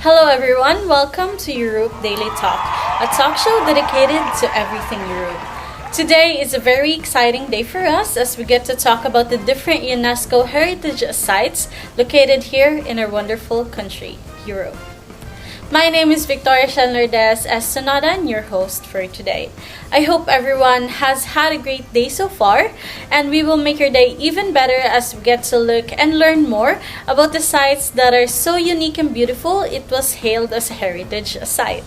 Hello everyone, welcome to Europe Daily Talk, a talk show dedicated to everything Europe. Today is a very exciting day for us as we get to talk about the different UNESCO heritage sites located here in our wonderful country, Europe. My name is Victoria Shanlourdes as Sonada and your host for today. I hope everyone has had a great day so far, and we will make your day even better as we get to look and learn more about the sites that are so unique and beautiful it was hailed as a heritage site.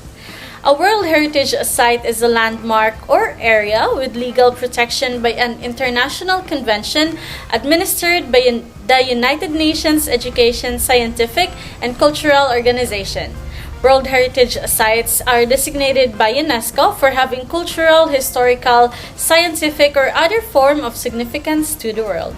A World Heritage Site is a landmark or area with legal protection by an international convention administered by the United Nations Education, Scientific, and Cultural Organization. World Heritage Sites are designated by UNESCO for having cultural, historical, scientific, or other form of significance to the world.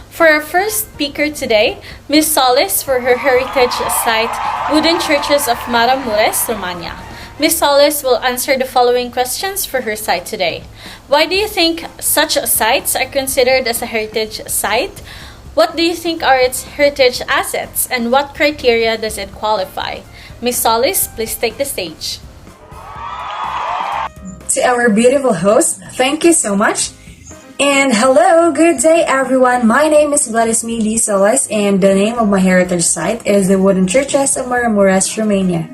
For our first speaker today, Ms. Solis for her heritage site, Wooden Churches of Maramureş, Romania. Ms. Solis will answer the following questions for her site today. Why do you think such sites are considered as a heritage site? What do you think are its heritage assets, and what criteria does it qualify? Ms. Solis, please take the stage. To our beautiful host, thank you so much. And hello, good day everyone. My name is Vladismir Solis and the name of my heritage site is the Wooden Churches of Maramureş, Romania.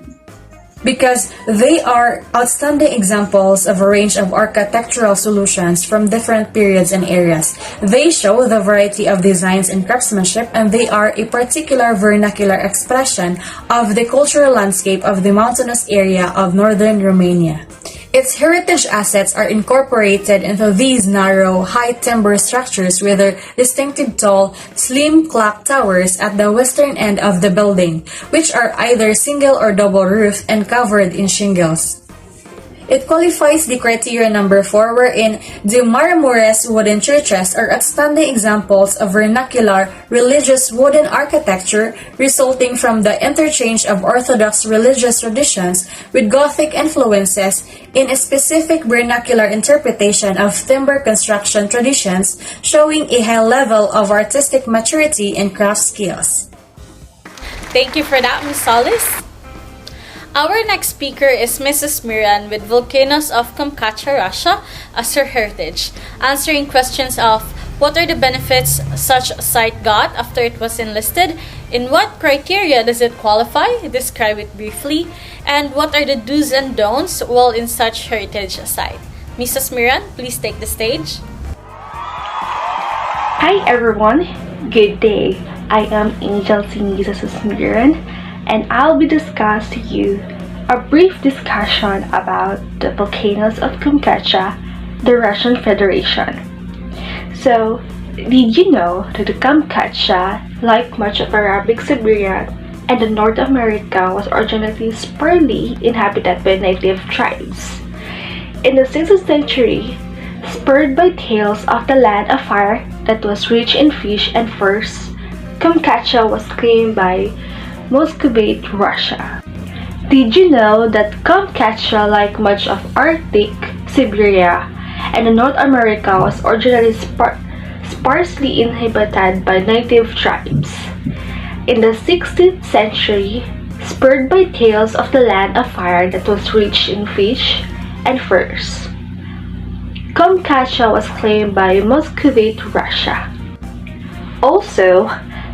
Because they are outstanding examples of a range of architectural solutions from different periods and areas. They show the variety of designs and craftsmanship, and they are a particular vernacular expression of the cultural landscape of the mountainous area of northern Romania. Its heritage assets are incorporated into these narrow, high timber structures with their distinctive tall, slim clock towers at the western end of the building, which are either single or double roofed and covered in shingles. It qualifies the criteria number 4 wherein the Maramureş wooden churches are outstanding examples of vernacular religious wooden architecture resulting from the interchange of Orthodox religious traditions with Gothic influences in a specific vernacular interpretation of timber construction traditions, showing a high level of artistic maturity and craft skills. Thank you for that, Ms. Solis. Our next speaker is Mrs. Miran with Volcanoes of Kamchatka, Russia as her heritage, answering questions of what are the benefits such a site got after it was enlisted, in what criteria does it qualify, describe it briefly, and what are the do's and don'ts while in such heritage site. Mrs. Miran, please take the stage. Hi everyone, good day. I am Angel Sinisa Miran, and I'll be discussing to you a brief discussion about the volcanoes of Kamchatka, the Russian Federation. So, did you know that the Kamchatka, like much of Arabic Siberia and the North America, was originally sparsely inhabited by native tribes? In the 6th century, spurred by tales of the land of fire that was rich in fish and furs, Kamchatka was claimed by Muscovite Russia. Did you know that Kamchatka, like much of Arctic Siberia and North America, was originally sparsely inhabited by native tribes? In the 16th century, spurred by tales of the land of fire that was rich in fish and furs, Kamchatka was claimed by Muscovite Russia. Also,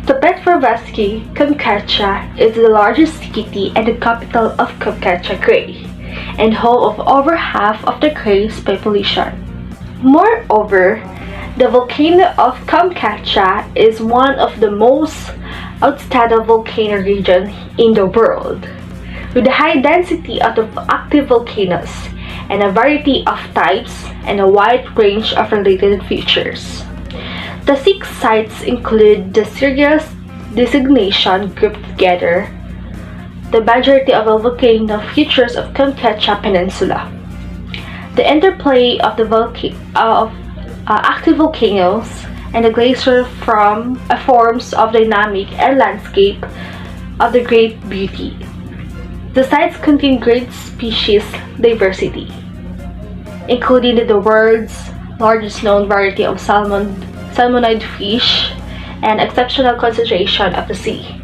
the Petrovsky Kamchatka is the largest city and the capital of Kamchatka Krai, and home of over half of the Krai's population. Moreover, the volcano of Kamchatka is one of the most outstanding volcano regions in the world, with a high density of active volcanoes and a variety of types and a wide range of related features. The 6 sites include the serious designation grouped together the majority of the volcano features of Kamchatka Peninsula. The interplay of the active volcanoes and the glacier forms of dynamic and landscape of the great beauty. The sites contain great species diversity, including the world's largest known variety of salmonid fish and exceptional concentration of the sea.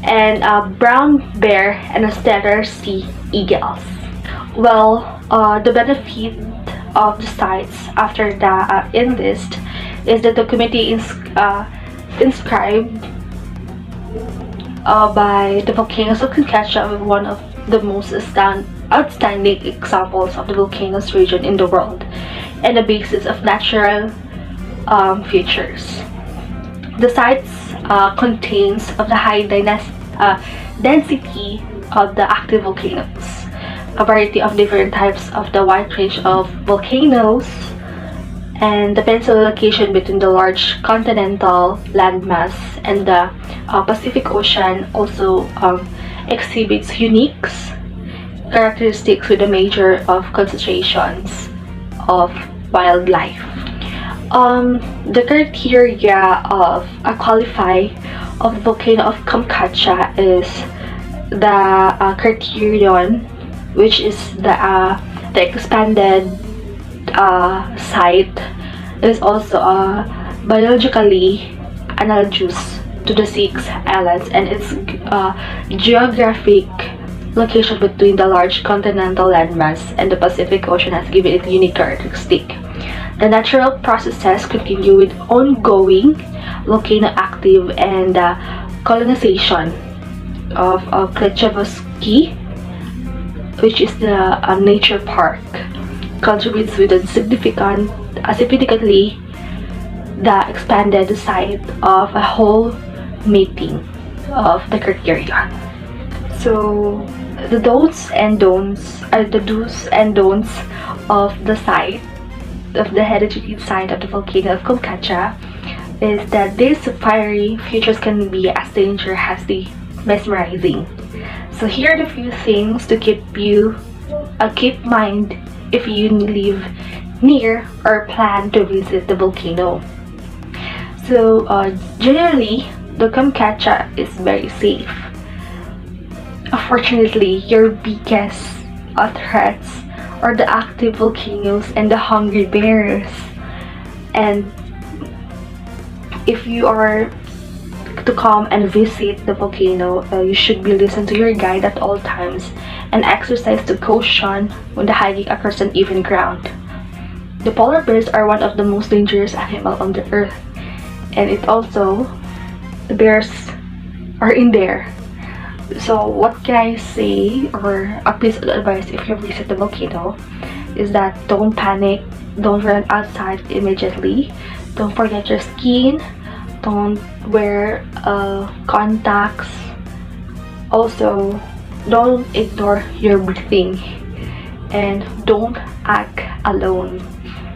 and a brown bear and a stellar sea eagles. Well, the benefit of the sites after the enlist is that the committee is inscribed by the volcanoes of Concatria, one of the most outstanding examples of the volcanoes region in the world and the basis of natural features. The sites contains of the high density of the active volcanoes, a variety of different types of the wide range of volcanoes, and the peninsular location between the large continental landmass and the Pacific Ocean also exhibits unique characteristics with a major of concentrations of wildlife. The criteria of a qualify of the volcano of Kamchatka is the criterion, which is the expanded site is also biologically analogous to the six islands, and its geographic location between the large continental landmass and the Pacific Ocean has given it unique characteristic. The natural processes continue with ongoing volcano active and colonization of Kletchavsky, which is the nature park, contributes with a significantly the expanded site of a whole meeting of the criterion. So the do's and don'ts are the do's and don'ts of the site of the heritage site of the volcano of Kamchatka is that these fiery features can be as dangerous as the mesmerizing. So here are the few things to keep mind if you live near or plan to visit the volcano. So generally, the Kamchatka is very safe. Unfortunately, your biggest threats are the active volcanoes and the hungry bears. And if you are to come and visit the volcano, you should be listen to your guide at all times and exercise the caution when the hiking occurs on even ground. The polar bears are one of the most dangerous animals on the earth, and the bears are in there. So what can I say, or a piece of advice if you visit the volcano, is that don't panic, don't run outside immediately, don't forget your skin, don't wear contacts, also don't ignore your breathing, and don't act alone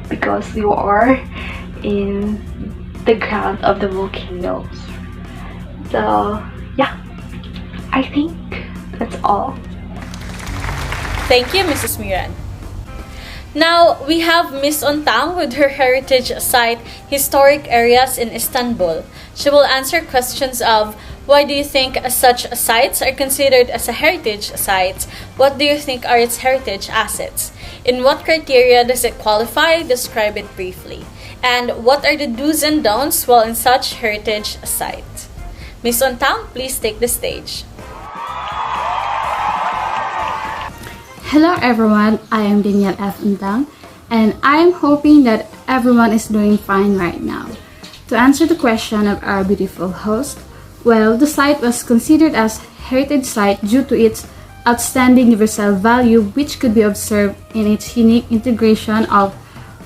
because you are in the ground of the volcanoes. So yeah, I think that's all. Thank you, Mrs. Miran. Now, we have Miss Ontang with her heritage site, Historic Areas in Istanbul. She will answer questions of why do you think such sites are considered as a heritage site? What do you think are its heritage assets? In what criteria does it qualify? Describe it briefly. And what are the do's and don'ts while in such heritage site? Miss Ontang, please take the stage. Hello everyone, I am Danielle F. Untang, and I am hoping that everyone is doing fine right now. To answer the question of our beautiful host, well, the site was considered as heritage site due to its outstanding universal value, which could be observed in its unique integration of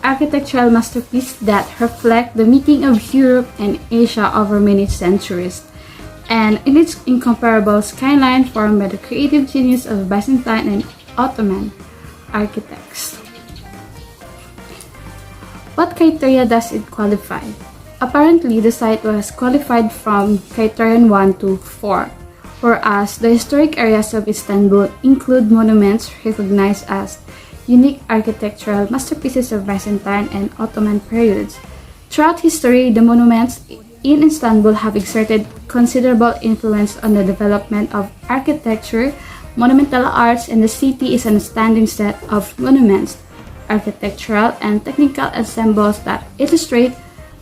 architectural masterpieces that reflect the meeting of Europe and Asia over many centuries, and in its incomparable skyline formed by the creative genius of Byzantine and Ottoman architects. What criteria does it qualify? Apparently, the site was qualified from criterion 1 to 4, whereas the historic areas of Istanbul include monuments recognized as unique architectural masterpieces of Byzantine and Ottoman periods. Throughout history, the monuments in Istanbul have exerted considerable influence on the development of architecture, monumental arts, and the city is an outstanding set of monuments, architectural and technical ensembles that illustrate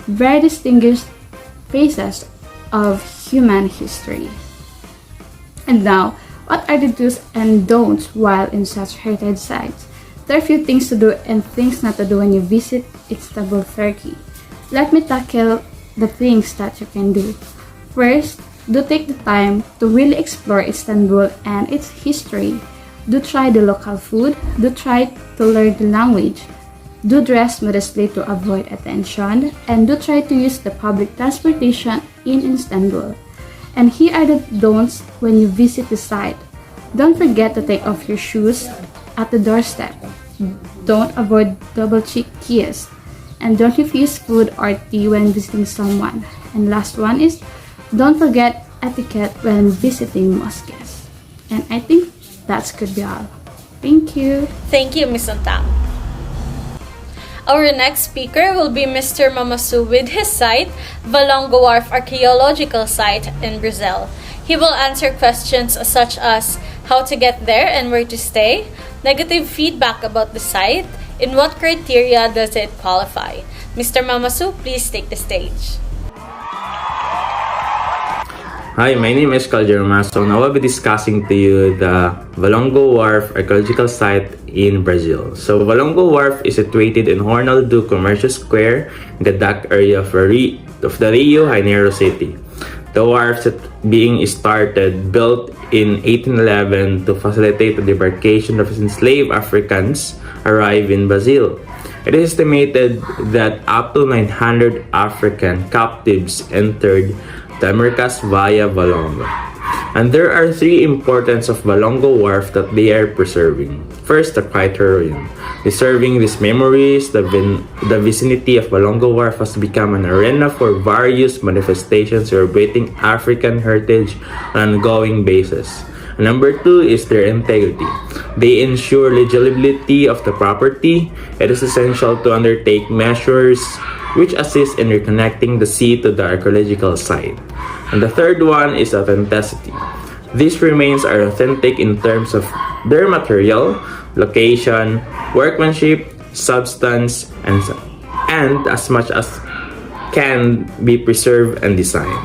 very distinguished phases of human history. And now, what are the do's and don'ts while in such heritage sites? There are few things to do and things not to do when you visit Istanbul, Turkey. Let me tackle the things that you can do. First, do take the time to really explore Istanbul and its history. Do try the local food. Do try to learn the language. Do dress modestly to avoid attention. And do try to use the public transportation in Istanbul. And here are the don'ts when you visit the site. Don't forget to take off your shoes at the doorstep. Don't avoid double-cheek kiss. And don't refuse food or tea when visiting someone. And last one is, don't forget etiquette when visiting mosques. And I think that could be all. Thank you. Thank you, Ms. Antang. Our next speaker will be Mr. Mamasu with his site, Valongo Wharf Archaeological Site in Brazil. He will answer questions such as how to get there and where to stay, negative feedback about the site, in what criteria does it qualify. Mr. Mamasu, please take the stage. Hi, my name is Calder Maso. Now I'll be discussing to you the Valongo Wharf Archaeological Site in Brazil. So Valongo Wharf is situated in Jornal do Comércio Square, in the dock area of the Rio Janeiro city. The wharf being built in 1811 to facilitate the debarkation of enslaved Africans arrive in Brazil. It is estimated that up to 900 African captives entered the Americas via Valongo. And there are three importance of Valongo Wharf that they are preserving. First, the criterion. Preserving these memories, the vicinity of Valongo Wharf has become an arena for various manifestations celebrating African heritage on an ongoing basis. And number two is their integrity. They ensure legibility of the property. It is essential to undertake measures which assist in reconnecting the sea to the archaeological site. And the third one is authenticity. These remains are authentic in terms of their material, location, workmanship, substance, and as much as can be preserved and designed.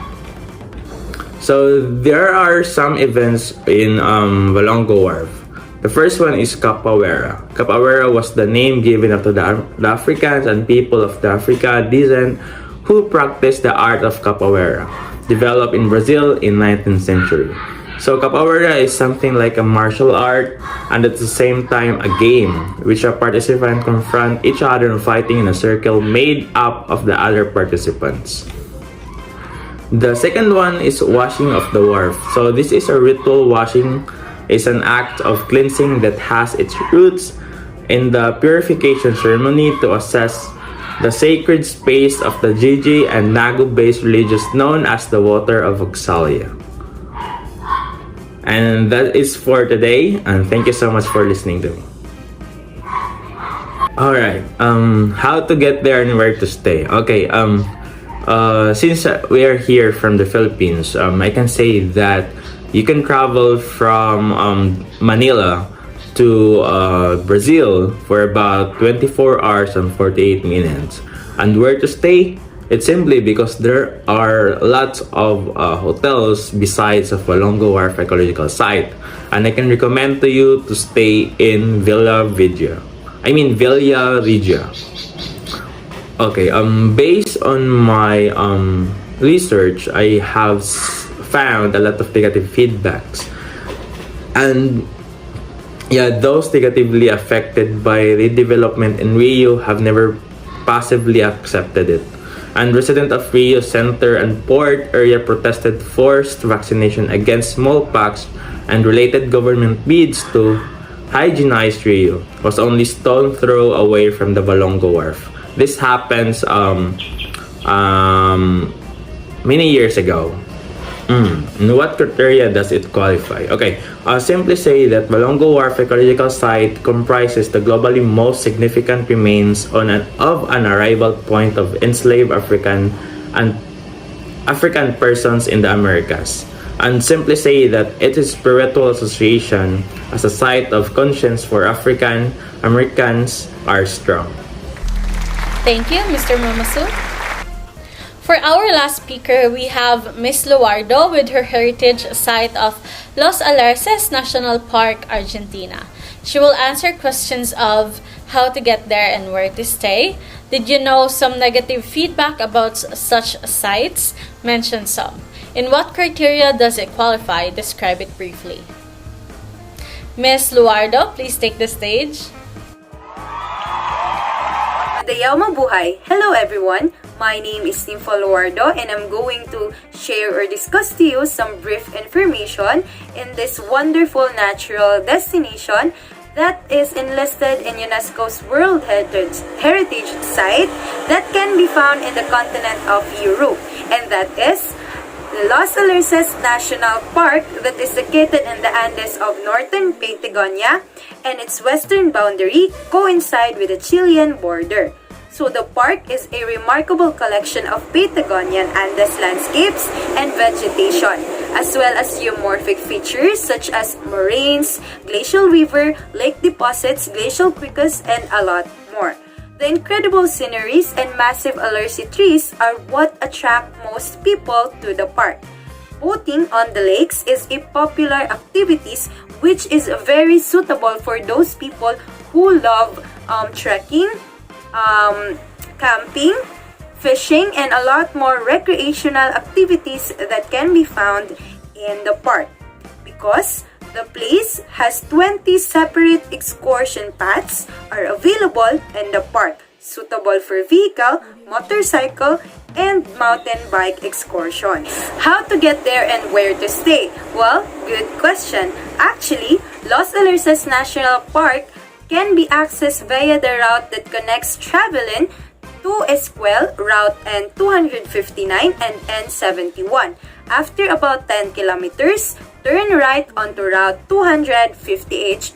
So there are some events in Valongo Wharf. The first one is Capoeira. Capoeira was the name given to the Africans and people of the Africa descent who practiced the art of Capoeira, developed in Brazil in 19th century. So Capoeira is something like a martial art and at the same time a game, which a participant confront each other fighting in a circle made up of the other participants. The second one is washing of the wharf. So this is a ritual washing. Is an act of cleansing that has its roots in the purification ceremony to assess the sacred space of the Gigi and Nagu-based religions known as the Water of Oxalia. And that is for today, and thank you so much for listening to me. Alright, how to get there and where to stay. Okay, since we are here from the Philippines, I can say that you can travel from Manila to Brazil for about 24 hours and 48 minutes. And where to stay? It's simply because there are lots of hotels besides of Valongo Wharf Archaeological Site. And I can recommend to you to stay in Villa Regia. Okay, based on my research, I have found a lot of negative feedbacks, and those negatively affected by redevelopment in Rio have never passively accepted it. And residents of Rio Center and Port area protested forced vaccination against smallpox and related government bids to hygienize Rio was only stone throw away from the Valongo Wharf. This happens many years ago. In what criteria does it qualify? Okay, I'll simply say that Valongo Wharf Archaeological Site comprises the globally most significant remains of an arrival point of enslaved African persons in the Americas. And simply say that it is spiritual association as a site of conscience for African Americans are strong. Thank you, Mr. Mamasu. For our last speaker, we have Miss Luardo with her heritage site of Los Alerces National Park, Argentina. She will answer questions of how to get there and where to stay. Did you know some negative feedback about such sites? Mention some. In what criteria does it qualify? Describe it briefly. Miss Luardo, please take the stage. Madayaw mabuhay! Hello everyone! My name is Nympho Luardo and I'm going to share or discuss to you some brief information in this wonderful natural destination that is enlisted in UNESCO's World Heritage Site that can be found in the continent of Europe, and that is Los Alerces National Park that is located in the Andes of northern Patagonia, and its western boundary coincide with the Chilean border. So the park is a remarkable collection of Patagonian Andes landscapes and vegetation, as well as geomorphic features such as moraines, glacial river, lake deposits, glacial creeks, and a lot more. The incredible sceneries and massive alerce trees are what attract most people to the park. Boating on the lakes is a popular activity which is very suitable for those people who love trekking, camping, fishing, and a lot more recreational activities that can be found in the park. Because the place has 20 separate excursion paths are available in the park, suitable for vehicle, motorcycle, and mountain bike excursions. How to get there and where to stay? Well, good question. Actually, Los Alerces National Park can be accessed via the route that connects Travelin to Escuel, Route N259 and N71. After about 10 kilometers, turn right onto Route 258,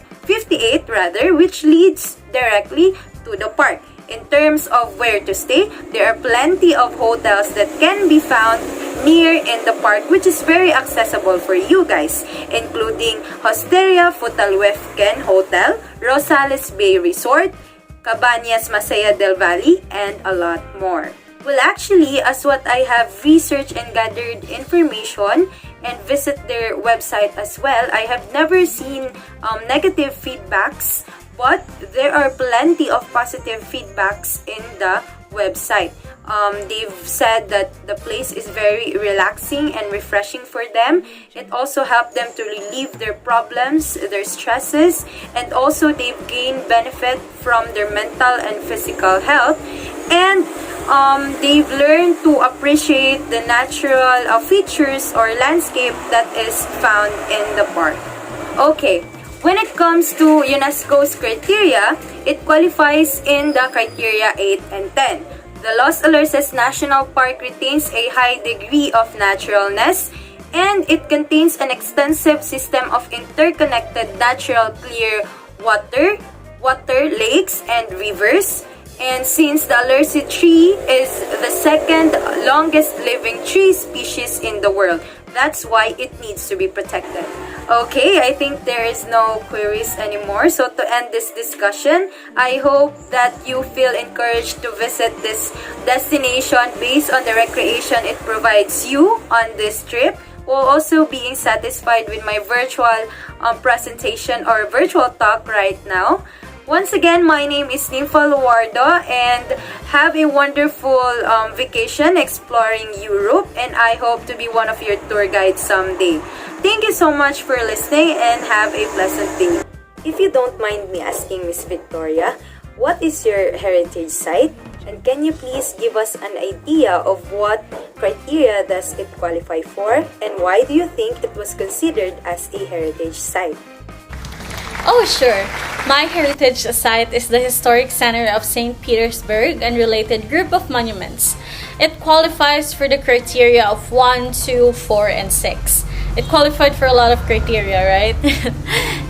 which leads directly to the park. In terms of where to stay, there are plenty of hotels that can be found near in the park, which is very accessible for you guys, including Hosteria Futalwefken Hotel, Rosales Bay Resort, Cabañas Masaya del Valle, and a lot more. Well, actually, as what I have researched and gathered information and visit their website as well, I have never seen negative feedbacks, but there are plenty of positive feedbacks in the website. They've said that the place is very relaxing and refreshing for them. It also helped them to relieve their problems, their stresses, and also they've gained benefit from their mental and physical health. And they've learned to appreciate the natural features or landscape that is found in the park. Okay, when it comes to UNESCO's criteria, it qualifies in the criteria 8 and 10. The Los Alerces National Park retains a high degree of naturalness, and it contains an extensive system of interconnected natural clear water, lakes, and rivers. And since the alerce tree is the second longest living tree species in the world, that's why it needs to be protected. Okay, I think there is no queries anymore. So to end this discussion, I hope that you feel encouraged to visit this destination based on the recreation it provides you on this trip, while also being satisfied with my virtual presentation or virtual talk right now. Once again, my name is Nympho Luardo, and have a wonderful vacation exploring Europe, and I hope to be one of your tour guides someday. Thank you so much for listening and have a pleasant day. If you don't mind me asking, Miss Victoria, what is your heritage site? And can you please give us an idea of what criteria does it qualify for, and why do you think it was considered as a heritage site? Oh, sure. My heritage site is the Historic Center of St. Petersburg and related group of monuments. It qualifies for the criteria of 1, 2, 4, and 6. It qualified for a lot of criteria, right?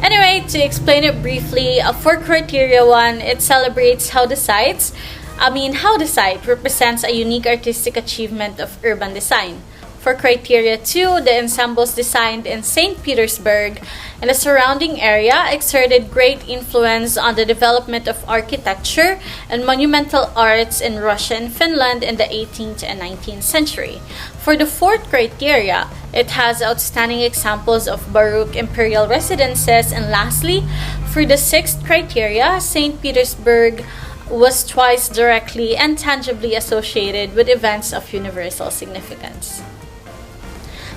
Anyway, to explain it briefly, for criteria 1, it celebrates how the site represents a unique artistic achievement of urban design. For criteria 2, the ensembles designed in St. Petersburg and the surrounding area exerted great influence on the development of architecture and monumental arts in Russia and Finland in the 18th and 19th century. For the fourth criteria, it has outstanding examples of Baroque imperial residences. And lastly, for the sixth criteria, St. Petersburg was twice directly and tangibly associated with events of universal significance.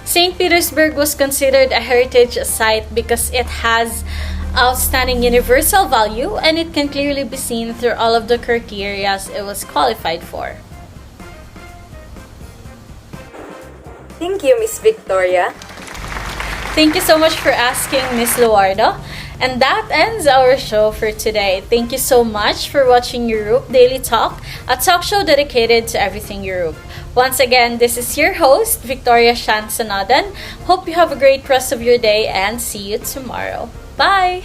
St. Petersburg was considered a heritage site because it has outstanding universal value and it can clearly be seen through all of the criteria it was qualified for. Thank you, Miss Victoria. Thank you so much for asking, Miss Luardo. And that ends our show for today. Thank you so much for watching Europe Daily Talk, a talk show dedicated to everything Europe. Once again, this is your host, Victoria Shansanadan. Hope you have a great rest of your day and see you tomorrow. Bye!